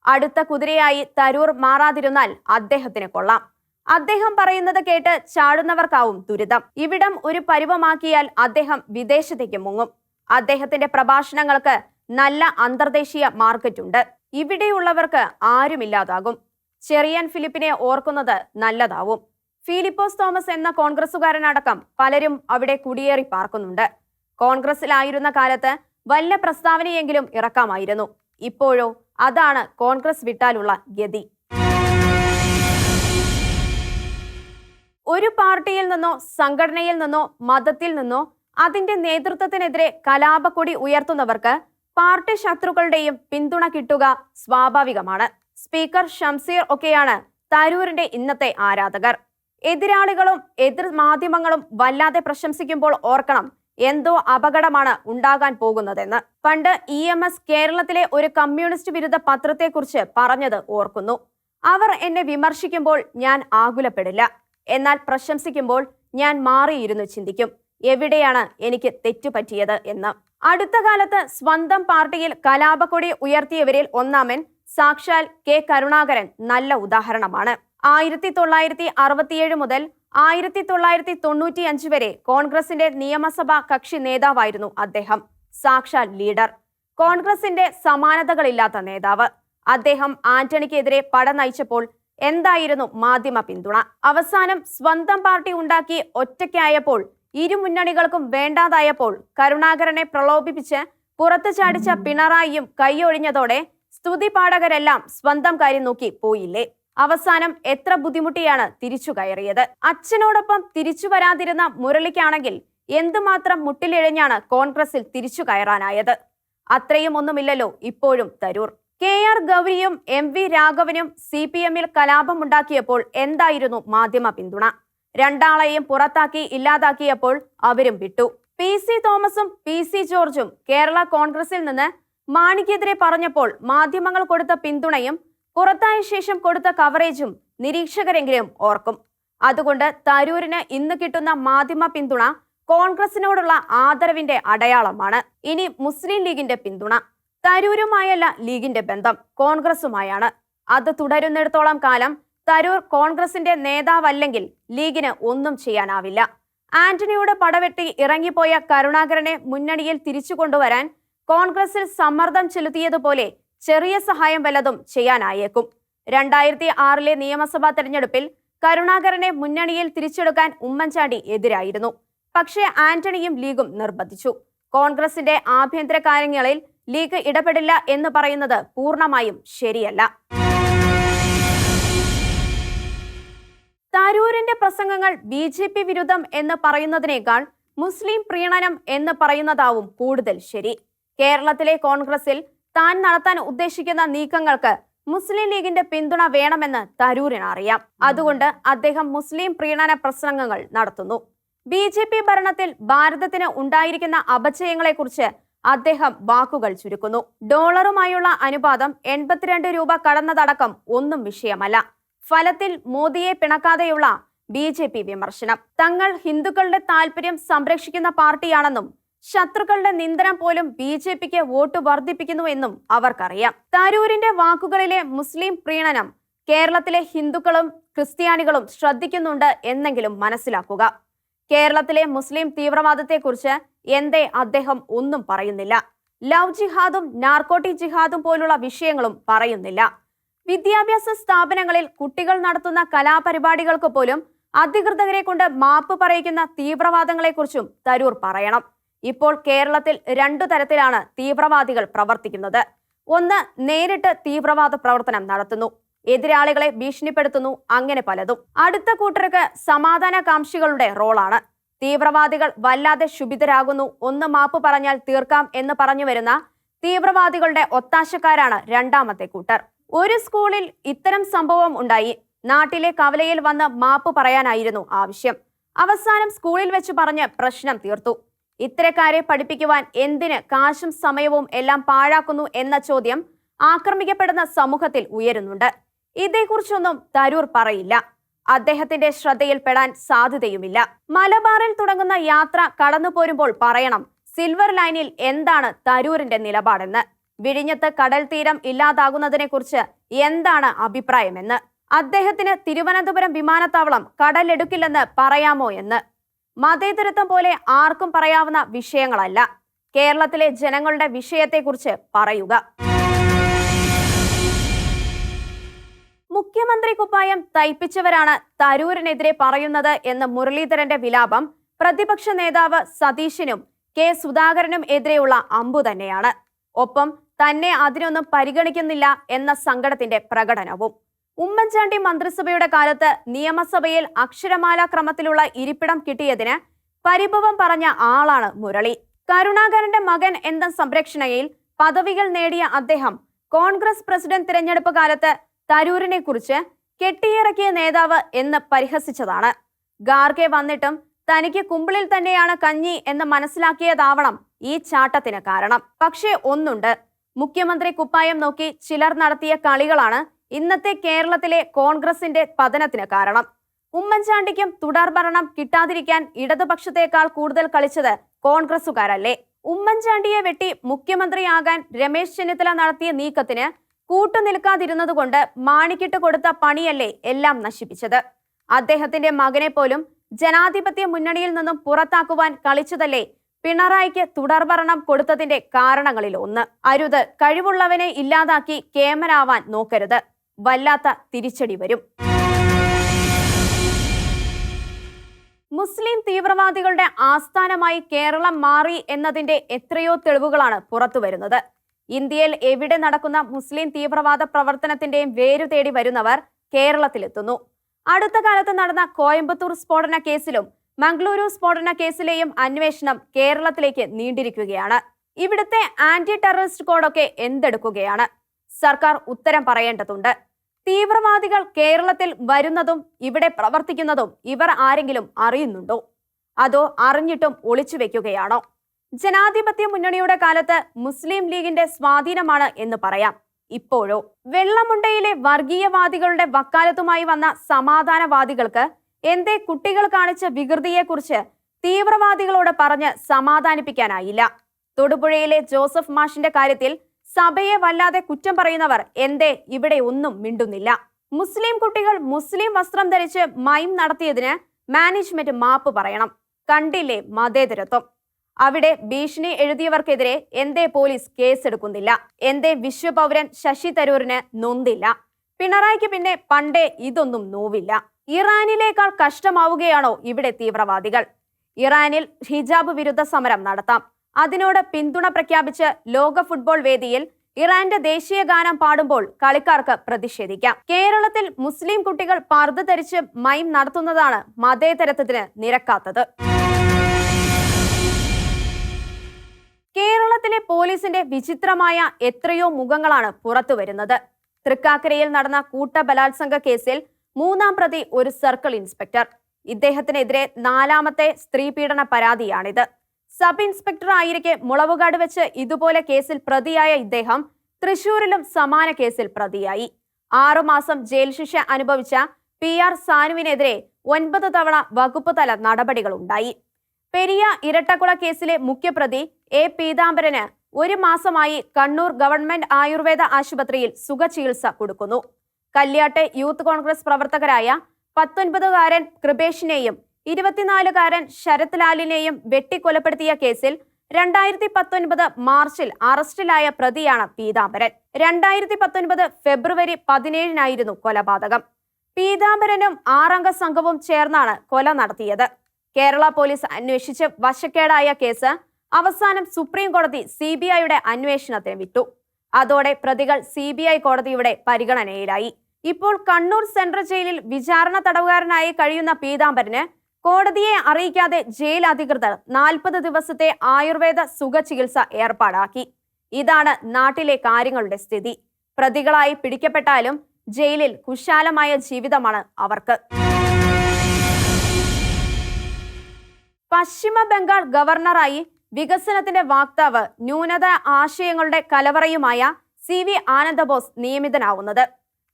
അടുത്ത കുതിരയായി തരൂർ മാറാതിരുന്നാൽ അദ്ദേഹത്തിന് കൊള്ളാം. അദ്ദേഹം പറയുന്നത് കേട്ട് ചാടുന്നവർക്കാവും ദുരിതം. ഇവിടം ഒരു പരുവമാക്കിയാൽ അദ്ദേഹം വിദേശത്തേക്ക് മുങ്ങും. അദ്ദേഹത്തിന്റെ പ്രഭാഷണങ്ങൾക്ക് നല്ല അന്തർദേശീയ മാർക്കറ്റുണ്ട്. ഇവിടെയുള്ളവർക്ക് ആരുമില്ലാതാകും. ചെറിയാൻ ഫിലിപ്പിനെ ഓർക്കുന്നത് നല്ലതാവും. ഫിലിപ്പോസ് തോമസ് എന്ന കോൺഗ്രസുകാരനടക്കം പലരും അവിടെ കുടിയേറി പാർക്കുന്നുണ്ട്. കോൺഗ്രസിലായിരുന്ന കാലത്ത് വല്ല പ്രസ്താവനയെങ്കിലും ഇറക്കാമായിരുന്നു. ഇപ്പോഴോ അതാണ് കോൺഗ്രസ് വിട്ടാലുള്ള ഗതി. ഒരു പാർട്ടിയിൽ നിന്നോ സംഘടനയിൽ നിന്നോ മതത്തിൽ നിന്നോ അതിന്റെ നേതൃത്വത്തിനെതിരെ കലാപക്കൊടി ഉയർത്തുന്നവർക്ക് പാർട്ടി ശത്രുക്കളുടെയും പിന്തുണ കിട്ടുക സ്വാഭാവികമാണ്. സ്പീക്കർ ഷംസീർ ഒക്കെയാണ് തരൂരിന്റെ ഇന്നത്തെ ആരാധകർ. എതിരാളികളും എതിർ മാധ്യമങ്ങളും വല്ലാതെ പ്രശംസിക്കുമ്പോൾ ഓർക്കണം എന്തോ അപകടമാണ് ഉണ്ടാകാൻ പോകുന്നതെന്ന്. പണ്ട് EMS കേരളത്തിലെ ഒരു കമ്മ്യൂണിസ്റ്റ് വിരുദ്ധ പത്രത്തെക്കുറിച്ച് പറഞ്ഞത് ഓർക്കുന്നു. അവർ എന്നെ വിമർശിക്കുമ്പോൾ ഞാൻ ആകുലപ്പെടില്ല, എന്നാൽ പ്രശംസിക്കുമ്പോൾ ഞാൻ മാറിയിരുന്നു ചിന്തിക്കും എവിടെയാണ് എനിക്ക് തെറ്റുപറ്റിയത് എന്ന്. അടുത്ത കാലത്ത് സ്വന്തം പാർട്ടിയിൽ കലാപക്കൊടി ഉയർത്തിയവരിൽ ഒന്നാമൻ സാക്ഷാൽ K. കരുണാകരൻ നല്ല ഉദാഹരണമാണ്. 1967 മുതൽ 1995 വരെ കോൺഗ്രസിന്റെ നിയമസഭാ കക്ഷി നേതാവായിരുന്നു അദ്ദേഹം. സാക്ഷാൽ ലീഡർ, കോൺഗ്രസിന്റെ സമാനതകളില്ലാത്ത നേതാവ്. അദ്ദേഹം ആന്റണിക്കെതിരെ പട നയിച്ചപ്പോൾ എന്തായിരുന്നു മാധ്യമ പിന്തുണ? അവസാനം സ്വന്തം പാർട്ടി ഉണ്ടാക്കി ഒറ്റയ്ക്കായപ്പോൾ, ഇരു മുന്നണികൾക്കും വേണ്ടാതായപ്പോൾ കരുണാകരനെ പ്രലോഭിപ്പിച്ച് പുറത്തു ചാടിച്ച പിണറായിയും കൈയൊഴിഞ്ഞതോടെ സ്തുതിപാഠകരെല്ലാം സ്വന്തം കാര്യം നോക്കി പോയില്ലേ? അവസാനം എത്ര ബുദ്ധിമുട്ടിയാണ് തിരിച്ചു കയറിയത്. അച്ഛനോടൊപ്പം തിരിച്ചു വരാതിരുന്ന മുരളിക്കാണെങ്കിൽ എന്തുമാത്രം മുട്ടിലിഴഞ്ഞാണ് കോൺഗ്രസിൽ തിരിച്ചു കയറാനായത്? അത്രയും ഒന്നുമില്ലല്ലോ ഇപ്പോഴും തരൂർ. KR ഗൗരിയും MV രാഘവനും CPM-ൽ കലാപമുണ്ടാക്കിയപ്പോൾ എന്തായിരുന്നു മാധ്യമ പിന്തുണ? രണ്ടാളെയും പുറത്താക്കി ഇല്ലാതാക്കിയപ്പോൾ അവരും വിട്ടു. PC തോമസും PC ജോർജും കേരള കോൺഗ്രസിൽ നിന്ന് മാണിക്കെതിരെ പറഞ്ഞപ്പോൾ മാധ്യമങ്ങൾ കൊടുത്ത പിന്തുണയും പുറത്തായ ശേഷം കൊടുത്ത കവറേജും നിരീക്ഷകരെങ്കിലും ഓർക്കും. അതുകൊണ്ട് തരൂരിന് ഇന്ന് കിട്ടുന്ന മാധ്യമ പിന്തുണ കോൺഗ്രസിനോടുള്ള ആദരവിന്റെ അടയാളമാണ്. ഇനി മുസ്ലിം ലീഗിന്റെ പിന്തുണ. തരൂരുമായല്ല ലീഗിന്റെ ബന്ധം, കോൺഗ്രസുമായാണ്. അത് തുടരുന്നിടത്തോളം കാലം തരൂർ കോൺഗ്രസിന്റെ നേതാവല്ലെങ്കിൽ ലീഗിന് ഒന്നും ചെയ്യാനാവില്ല. ആന്റണിയുടെ പടവെട്ടി ഇറങ്ങിപ്പോയ കരുണാകരനെ മുന്നണിയിൽ തിരിച്ചു കൊണ്ടുവരാൻ കോൺഗ്രസിൽ സമ്മർദ്ദം ചെലുത്തിയതുപോലെ ചെറിയ സഹായം വല്ലതും ചെയ്യാനായേക്കും. 2006 നിയമസഭാ തെരഞ്ഞെടുപ്പിൽ കരുണാകരനെ മുന്നണിയിൽ തിരിച്ചെടുക്കാൻ ഉമ്മൻചാണ്ടി എതിരായിരുന്നു. പക്ഷേ ആന്റണിയും ലീഗും നിർബന്ധിച്ചു. കോൺഗ്രസിന്റെ ആഭ്യന്തര കാര്യങ്ങളിൽ ലീഗ് ഇടപെടില്ല എന്ന് പറയുന്നത് പൂർണ്ണമായും ശരിയല്ല. തരൂരിന്റെ പ്രസംഗങ്ങൾ BJP വിരുദ്ധം എന്ന് പറയുന്നതിനേക്കാൾ മുസ്ലിം പ്രീണനം എന്ന് പറയുന്നതാവും കൂടുതൽ ശരി. കേരളത്തിലെ കോൺഗ്രസിൽ താൻ നടത്താൻ ഉദ്ദേശിക്കുന്ന നീക്കങ്ങൾക്ക് മുസ്ലിം ലീഗിന്റെ പിന്തുണ വേണമെന്ന് തരൂരിന് അറിയാം. അതുകൊണ്ട് അദ്ദേഹം മുസ്ലിം പ്രീണന പ്രസംഗങ്ങൾ നടത്തുന്നു. BJP ഭരണത്തിൽ ഭാരതത്തിന് ഉണ്ടായിരിക്കുന്ന അപജയങ്ങളെക്കുറിച്ച് അദ്ദേഹം വാക്കുകൾ ചുരുക്കുന്നു. ഡോളറുമായുള്ള അനുപാതം 82 രൂപ കടന്നതടക്കം ഒന്നും വിഷയമല്ല. ഫലത്തിൽ മോദിയെ പിണക്കാതെയുള്ള BJP വിമർശനം. തങ്ങൾ ഹിന്ദുക്കളുടെ താല്പര്യം സംരക്ഷിക്കുന്ന പാർട്ടിയാണെന്നും ശത്രുക്കളുടെ നിന്ദനം പോലും BJPക്ക് വോട്ട് വർദ്ധിപ്പിക്കുന്നു എന്നും അവർക്കറിയാം. തരൂരിന്റെ വാക്കുകളിലെ മുസ്ലിം പ്രീണനം കേരളത്തിലെ ഹിന്ദുക്കളും ക്രിസ്ത്യാനികളും ശ്രദ്ധിക്കുന്നുണ്ട് എന്നെങ്കിലും മനസ്സിലാക്കുക. കേരളത്തിലെ മുസ്ലിം തീവ്രവാദത്തെക്കുറിച്ച് എന്തേ അദ്ദേഹം ഒന്നും പറയുന്നില്ല. ലവ് ജിഹാദും നാർക്കോട്ടിക് ജിഹാദും പോലുള്ള വിഷയങ്ങളും പറയുന്നില്ല. വിദ്യാഭ്യാസ സ്ഥാപനങ്ങളിൽ കുട്ടികൾ നടത്തുന്ന കലാപരിപാടികൾക്ക് പോലും അധികൃതരെ കൊണ്ട് മാപ്പ് പറയിക്കുന്ന തീവ്രവാദങ്ങളെക്കുറിച്ചും തരൂർ പറയണം. ഇപ്പോൾ കേരളത്തിൽ 2 തരത്തിലാണ് തീവ്രവാദികൾ പ്രവർത്തിക്കുന്നത്. ഒന്ന്, നേരിട്ട് തീവ്രവാദ പ്രവർത്തനം നടത്തുന്നു, എതിരാളികളെ ഭീഷണിപ്പെടുത്തുന്നു, അങ്ങനെ പലതും. അടുത്ത കൂട്ടർക്ക് സമാധാനകാംക്ഷികളുടെ റോളാണ്. തീവ്രവാദികൾ വല്ലാതെ ക്ഷുഭിതരാകുന്നു, ഒന്ന് മാപ്പ് പറഞ്ഞാൽ തീർക്കാം എന്ന് പറഞ്ഞു വരുന്ന തീവ്രവാദികളുടെ ഒത്താശക്കാരാണ് രണ്ടാമത്തെ കൂട്ടർ. ഒരു സ്കൂളിൽ ഇത്തരം സംഭവം ഉണ്ടായി. നാട്ടിലെ കവലയിൽ വന്ന് മാപ്പ് പറയാനായിരുന്നു ആവശ്യം. അവസാനം സ്കൂളിൽ വെച്ച് പറഞ്ഞ് പ്രശ്നം തീർത്തു. ഇത്തരക്കാരെ പഠിപ്പിക്കുവാൻ എന്തിന് കാശും സമയവും എല്ലാം പാഴാക്കുന്നു എന്ന ചോദ്യം ആക്രമിക്കപ്പെടുന്ന സമൂഹത്തിൽ ഉയരുന്നുണ്ട്. ഇതേക്കുറിച്ചൊന്നും തരൂർ പറയില്ല. അദ്ദേഹത്തിന്റെ ശ്രദ്ധയിൽപ്പെടാൻ സാധ്യതയുമില്ല. മലബാറിൽ തുടങ്ങുന്ന യാത്ര കടന്നു പോരുമ്പോൾ പറയണം സിൽവർ ലൈനിൽ എന്താണ് തരൂരിന്റെ നിലപാടെന്ന്. വിഴിഞ്ഞത്ത് കടൽ തീരം ഇല്ലാതാകുന്നതിനെ കുറിച്ച് എന്താണ് അഭിപ്രായമെന്ന്. അദ്ദേഹത്തിന് തിരുവനന്തപുരം വിമാനത്താവളം കടലെടുക്കില്ലെന്ന് പറയാമോ എന്ന്. മതേതരത്വം പോലെ ആർക്കും പറയാവുന്ന വിഷയങ്ങളല്ല. കേരളത്തിലെ ജനങ്ങളുടെ വിഷയത്തെക്കുറിച്ച് പറയുക. മുഖ്യമന്ത്രി കുപ്പായം തയ്പ്പിച്ചവരാണ് തരൂരിനെതിരെ പറയുന്നത് എന്ന മുരളീധരന്റെ വിലാപം പ്രതിപക്ഷ നേതാവ് സതീശനും K. സുധാകരനും എതിരെയുള്ള അമ്പു തന്നെയാണ്. ഒപ്പം തന്നെ അതിനൊന്നും പരിഗണിക്കുന്നില്ല എന്ന സങ്കടത്തിന്റെ പ്രകടനവും. ഉമ്മൻചാണ്ടി മന്ത്രിസഭയുടെ കാലത്ത് നിയമസഭയിൽ അക്ഷരമാല ക്രമത്തിലുള്ള ഇരിപ്പിടം കിട്ടിയതിന് പരിഭവം പറഞ്ഞ ആളാണ് മുരളി. കരുണാകരന്റെ മകൻ എന്ന സംരക്ഷണയിൽ പദവികൾ നേടിയ അദ്ദേഹം കോൺഗ്രസ് പ്രസിഡന്റ് തിരഞ്ഞെടുപ്പ് കാലത്ത് തരൂരിനെ കുറിച്ച് കെട്ടിയിറക്കിയ നേതാവ് എന്ന് പരിഹസിച്ചതാണ്. ഖാർഗെ വന്നിട്ടും തനിക്ക് കുമ്പിളിൽ തന്നെയാണ് കഞ്ഞി എന്ന് മനസ്സിലാക്കിയതാവണം ഈ ചാട്ടത്തിന് കാരണം. പക്ഷേ ഒന്നുണ്ട്, മുഖ്യമന്ത്രി കുപ്പായം നോക്കി ചിലർ നടത്തിയ കളികളാണ് ഇന്നത്തെ കേരളത്തിലെ കോൺഗ്രസിന്റെ പതനത്തിന് കാരണം. ഉമ്മൻചാണ്ടിക്കും തുടർഭരണം കിട്ടാതിരിക്കാൻ ഇടതുപക്ഷത്തെക്കാൾ കൂടുതൽ കളിച്ചത് കോൺഗ്രസുകാരല്ലേ? ഉമ്മൻചാണ്ടിയെ വെട്ടി മുഖ്യമന്ത്രിയാകാൻ രമേശ് ചെന്നിത്തല നടത്തിയ നീക്കത്തിന് കൂട്ടുനിൽക്കാതിരുന്നതുകൊണ്ട് മാണിക്കിട്ട് കൊടുത്ത പണിയല്ലേ എല്ലാം നശിപ്പിച്ചത്? അദ്ദേഹത്തിന്റെ മകനെ പോലും ജനാധിപത്യ മുന്നണിയിൽ നിന്നും പുറത്താക്കുവാൻ കളിച്ചതല്ലേ പിണറായിക്ക് തുടർഭരണം കൊടുത്തതിന്റെ കാരണങ്ങളിൽ ഒന്ന്. അരുത്, കഴിവുള്ളവനെ ഇല്ലാതാക്കി കേമനാവാൻ നോക്കരുത്, വല്ലാത്ത തിരിച്ചടി വരും. മുസ്ലിം തീവ്രവാദികളുടെ ആസ്ഥാനമായി കേരളം മാറി എന്നതിന്റെ എത്രയോ തെളിവുകളാണ് പുറത്തുവരുന്നത്. ഇന്ത്യയിൽ എവിടെ നടക്കുന്ന മുസ്ലിം തീവ്രവാദ പ്രവർത്തനത്തിന്റെയും വേരു തേടി വരുന്നവർ കേരളത്തിലെത്തുന്നു. അടുത്ത കാലത്ത് നടന്ന കോയമ്പത്തൂർ സ്ഫോടന കേസിലും മംഗളൂരു സ്ഫോടന കേസിലെയും അന്വേഷണം കേരളത്തിലേക്ക് നീണ്ടിരിക്കുകയാണ്. ഇവിടുത്തെ ആന്റി ടെററിസ്റ്റ് കോഡൊക്കെ എന്തെടുക്കുകയാണ്? സർക്കാർ ഉത്തരം പറയേണ്ടതുണ്ട്. തീവ്രവാദികൾ കേരളത്തിൽ വരുന്നതും ഇവിടെ പ്രവർത്തിക്കുന്നതും ഇവർ ആരെങ്കിലും അറിയുന്നുണ്ടോ? അതോ അറിഞ്ഞിട്ടും ഒളിച്ചു വെക്കുകയാണോ? ജനാധിപത്യ മുന്നണിയുടെ കാലത്ത് മുസ്ലിം ലീഗിന്റെ സ്വാധീനമാണ് എന്ന് പറയാം. ഇപ്പോഴോ? വെള്ളമുണ്ടയിലെ വർഗീയവാദികളുടെ വക്കാലത്തുമായി വന്ന സമാധാനവാദികൾക്ക് എന്തേ കുട്ടികൾ കാണിച്ച വികൃതിയെക്കുറിച്ച് തീവ്രവാദികളോട് പറഞ്ഞ് സമാധാനിപ്പിക്കാനായില്ല? തൊടുപുഴയിലെ ജോസഫ് മാഷിന്റെ കാര്യത്തിൽ സഭയെ വല്ലാതെ കുറ്റം പറയുന്നവർ എന്തേ ഇവിടെ ഒന്നും മിണ്ടുന്നില്ല? മുസ്ലിം കുട്ടികൾ മുസ്ലിം വസ്ത്രം ധരിച്ച് മൈം നടത്തിയതിന് മാനേജ്മെന്റ് മാപ്പ് പറയണം. കണ്ടില്ലേ മതേതരത്വം? അവിടെ ഭീഷണി എഴുതിയവർക്കെതിരെ എന്തേ പോലീസ് കേസെടുക്കുന്നില്ല? എന്തേ വിശ്വപൗരൻ ശശി തരൂരിന് നൊന്തില്ല? പിണറായിക്ക് പിന്നെ പണ്ടേ ഇതൊന്നും നോവില്ല. ഇറാനിലേക്കാൾ കഷ്ടമാവുകയാണോ ഇവിടെ തീവ്രവാദികൾ? ഇറാനിൽ ഹിജാബ് വിരുദ്ധ സമരം നടത്താം. അതിനോട് പിന്തുണ പ്രഖ്യാപിച്ച് ലോക ഫുട്ബോൾ വേദിയിൽ ഇറാന്റെ ദേശീയ ഗാനം പാടുമ്പോൾ കളിക്കാർക്ക് പ്രതിഷേധിക്കാം. കേരളത്തിൽ മുസ്ലിം കുട്ടികൾ പർദ്ദ ധരിച്ച് മൈം നടത്തുന്നതാണ് മതേതരത്വത്തിന് നിരക്കാത്തത്. കേരളത്തിലെ പോലീസിന്റെ വിചിത്രമായ എത്രയോ മുഖങ്ങളാണ് പുറത്തു വരുന്നത്. തൃക്കാക്കരയിൽ നടന്ന കൂട്ടബലാത്സംഗ കേസിൽ 3ാം പ്രതി ഒരു സർക്കിൾ ഇൻസ്പെക്ടർ. ഇദ്ദേഹത്തിനെതിരെ 4ാമത്തെ സ്ത്രീ പീഡന പരാതിയാണിത്. സബ് ഇൻസ്പെക്ടർ ആയിരിക്കെ മുളവുകാട് വെച്ച് ഇതുപോലെ കേസിൽ പ്രതിയായ ഇദ്ദേഹം തൃശൂരിലും സമാന കേസിൽ പ്രതിയായി. 6 മാസം ജയിൽ ശിക്ഷ അനുഭവിച്ച PR സാനുവിനെതിരെ 9 തവണ വകുപ്പ് തല നടപടികളുണ്ടായി. പെരിയ ഇരട്ടക്കുള കേസിലെ മുഖ്യപ്രതി A പീതാംബരന് 1 മാസമായി കണ്ണൂർ ഗവൺമെന്റ് ആയുർവേദ ആശുപത്രിയിൽ സുഖചികിത്സ കൊടുക്കുന്നു. കല്യാട്ടെ യൂത്ത് കോൺഗ്രസ് പ്രവർത്തകരായ 19കാരൻ കൃപേഷിനെയും 24കാരൻ ശരത് ലാലിനെയും വെട്ടിക്കൊലപ്പെടുത്തിയ കേസിൽ 2019 മാർച്ചിൽ അറസ്റ്റിലായ പ്രതിയാണ് പീതാംബരൻ. 2019 ഫെബ്രുവരി 17-നായിരുന്നു കൊലപാതകം. പീതാംബരനും 6 അംഗ സംഘവും ചേർന്നാണ് കൊല നടത്തിയത്. കേരള പോലീസ് അന്വേഷിച്ച് വശക്കേടായ കേസ് അവസാനം സുപ്രീം കോടതി CBIയുടെ അന്വേഷണത്തിന് വിട്ടു. അതോടെ പ്രതികൾ CBI കോടതിയുടെ പരിഗണനയിലായി. ഇപ്പോൾ കണ്ണൂർ സെൻട്രൽ ജയിലിൽ വിചാരണ തടവുകാരനായി കഴിയുന്ന പീതാംബരന് കോടതിയെ അറിയിക്കാതെ ജയിൽ അധികൃതർ 40 ദിവസത്തെ ആയുർവേദ സുഖചികിത്സ ഏർപ്പാടാക്കി. ഇതാണ് നാട്ടിലെ കാര്യങ്ങളുടെ സ്ഥിതി. പ്രതികളായി പിടിക്കപ്പെട്ടാലും ജയിലിൽ കുശാലമായ ജീവിതമാണ് അവർക്ക്. പശ്ചിമ ബംഗാൾ ഗവർണറായി വികസനത്തിന്റെ വാക്താവ്, ന്യൂനത ആശയങ്ങളുടെ കലവറയുമായ CV ആനന്ദബോസ് നിയമിതനാവുന്നത്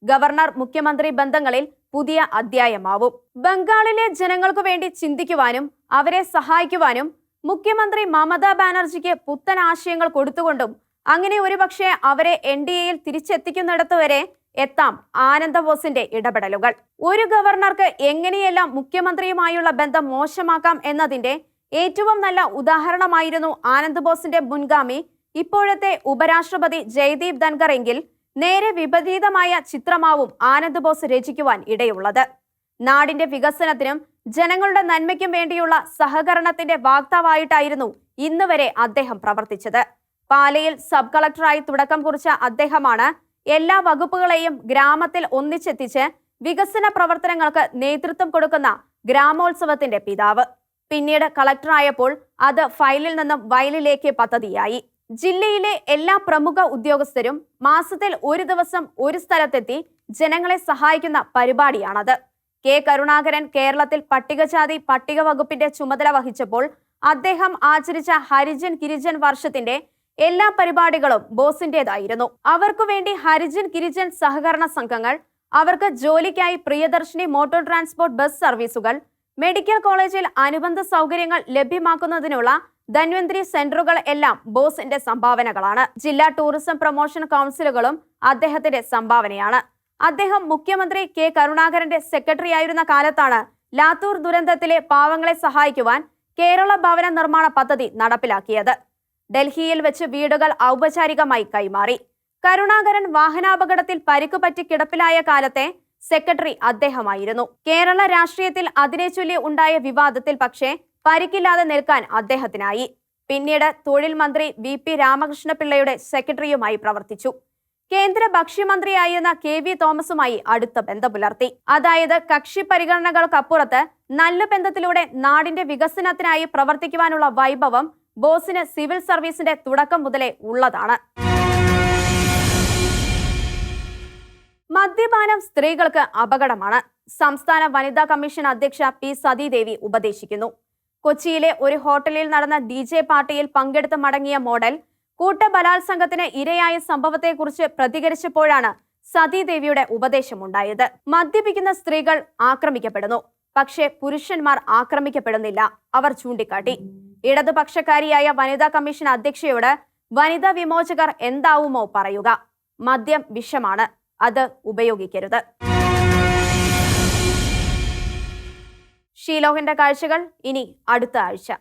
ഗവർണർ മുഖ്യമന്ത്രി ബന്ധങ്ങളിൽ പുതിയ അധ്യായമാവും. ബംഗാളിലെ ജനങ്ങൾക്കു വേണ്ടി ചിന്തിക്കുവാനും അവരെ സഹായിക്കുവാനും മുഖ്യമന്ത്രി മമതാ ബാനർജിക്ക് പുത്തൻ ആശയങ്ങൾ കൊടുത്തുകൊണ്ടും അങ്ങനെ ഒരുപക്ഷെ അവരെ NDAയിൽ തിരിച്ചെത്തിക്കുന്നിടത്തുവരെ എത്താം ആനന്ദബോസിന്റെ ഇടപെടലുകൾ. ഒരു ഗവർണർക്ക് എങ്ങനെയെല്ലാം മുഖ്യമന്ത്രിയുമായുള്ള ബന്ധം മോശമാക്കാം എന്നതിന്റെ ഏറ്റവും നല്ല ഉദാഹരണമായിരുന്നു ആനന്ദബോസിന്റെ മുൻഗാമി ഇപ്പോഴത്തെ ഉപരാഷ്ട്രപതി ജയ്ദീപ് ധൻഖർ എങ്കിൽ നേരെ വിപരീതമായ ചിത്രമാവും ആനന്ദബോസ് രചിക്കുവാൻ ഇടയുള്ളത്. നാടിന്റെ വികസനത്തിനും ജനങ്ങളുടെ നന്മയ്ക്കും വേണ്ടിയുള്ള സഹകരണത്തിന്റെ വാക്താവായിട്ടായിരുന്നു ഇന്ന് വരെ അദ്ദേഹം പ്രവർത്തിച്ചത്. പാലയിൽ സബ് കളക്ടറായി തുടക്കം കുറിച്ച അദ്ദേഹമാണ് എല്ലാ വകുപ്പുകളെയും ഗ്രാമത്തിൽ ഒന്നിച്ചെത്തിച്ച് വികസന പ്രവർത്തനങ്ങൾക്ക് നേതൃത്വം കൊടുക്കുന്ന ഗ്രാമോത്സവത്തിന്റെ പിതാവ്. പിന്നീട് കളക്ടറായപ്പോൾ അത് ഫയലിൽ നിന്നും വയലിലേക്ക് പദ്ധതിയായി. ജില്ലയിലെ എല്ലാ പ്രമുഖ ഉദ്യോഗസ്ഥരും മാസത്തിൽ ഒരു ദിവസം ഒരു സ്ഥലത്തെത്തി ജനങ്ങളെ സഹായിക്കുന്ന പരിപാടിയാണത്. കെ കരുണാകരൻ കേരളത്തിൽ പട്ടികജാതി പട്ടിക വകുപ്പിന്റെ ചുമതല വഹിച്ചപ്പോൾ അദ്ദേഹം ആചരിച്ച ഹരിജൻ ഗിരിജൻ വർഷത്തിന്റെ എല്ലാ പരിപാടികളും ബോസിന്റേതായിരുന്നു. അവർക്കു വേണ്ടി ഹരിജൻ ഗിരിജൻ സഹകരണ സംഘങ്ങൾ, അവർക്ക് ജോലിക്കായി പ്രിയദർശിനി മോട്ടോർ ട്രാൻസ്പോർട്ട് ബസ് സർവീസുകൾ, മെഡിക്കൽ കോളേജിൽ അനുബന്ധ സൗകര്യങ്ങൾ ലഭ്യമാക്കുന്നതിനുള്ള ധന്വന്തരി സെന്ററുകൾ എല്ലാം ബോസിന്റെ സംഭാവനകളാണ്. ജില്ലാ ടൂറിസം പ്രൊമോഷൻ കൗൺസിലുകളും അദ്ദേഹത്തിന്റെ സംഭാവനയാണ്. അദ്ദേഹം മുഖ്യമന്ത്രി കെ കരുണാകരന്റെ സെക്രട്ടറി ആയിരുന്ന കാലത്താണ് ലാത്തൂർ ദുരന്തത്തിലെ പാവങ്ങളെ സഹായിക്കുവാൻ കേരള ഭവന നിർമ്മാണ പദ്ധതി നടപ്പിലാക്കിയത്. ഡൽഹിയിൽ വെച്ച് വീടുകൾ ഔപചാരികമായി കൈമാറി. കരുണാകരൻ വാഹനാപകടത്തിൽ പരിക്കുപറ്റി കിടപ്പിലായ കാലത്തെ സെക്രട്ടറി അദ്ദേഹമായിരുന്നു. കേരള രാഷ്ട്രീയത്തിൽ അതിനെ ചൊല്ലി ഉണ്ടായ വിവാദത്തിൽ പക്ഷേ പരിക്കില്ലാതെ നിൽക്കാൻ അദ്ദേഹത്തിനായി. പിന്നീട് തൊഴിൽ മന്ത്രി VP രാമകൃഷ്ണപിള്ളയുടെ സെക്രട്ടറിയുമായി പ്രവർത്തിച്ചു. കേന്ദ്ര ഭക്ഷ്യമന്ത്രിയായിരുന്ന KV തോമസുമായി അടുത്ത ബന്ധം പുലർത്തി. അതായത് കക്ഷി പരിഗണനകൾക്കപ്പുറത്ത് നല്ല ബന്ധത്തിലൂടെ നാടിന്റെ വികസനത്തിനായി പ്രവർത്തിക്കുവാനുള്ള വൈഭവം ബോസിന് സിവിൽ സർവീസിന്റെ തുടക്കം മുതലേ ഉള്ളതാണ്. മദ്യപാനം സ്ത്രീകൾക്ക് അപകടമാണ്. സംസ്ഥാന വനിതാ കമ്മീഷൻ അധ്യക്ഷ P സതീദേവി ഉപദേശിക്കുന്നു. കൊച്ചിയിലെ ഒരു ഹോട്ടലിൽ നടന്ന DJ പാർട്ടിയിൽ പങ്കെടുത്ത് മടങ്ങിയ മോഡൽ കൂട്ടബലാത്സംഗത്തിന് ഇരയായ സംഭവത്തെക്കുറിച്ച് പ്രതികരിച്ചപ്പോഴാണ് സതീദേവിയുടെ ഉപദേശമുണ്ടായത്. മദ്യപിക്കുന്ന സ്ത്രീകൾ ആക്രമിക്കപ്പെടുന്നു, പക്ഷേ പുരുഷന്മാർ ആക്രമിക്കപ്പെടുന്നില്ല, അവർ ചൂണ്ടിക്കാട്ടി. ഇടതുപക്ഷക്കാരിയായ വനിതാ കമ്മീഷൻ അധ്യക്ഷയോട് വനിതാ വിമോചകർ എന്താവുമോ പറയുക? മദ്യം വിഷമാണ്, അത് ഉപയോഗിക്കരുത്. ഷീലോഹിന്റെ കാഴ്ചകൾ ഇനി അടുത്ത ആഴ്ച.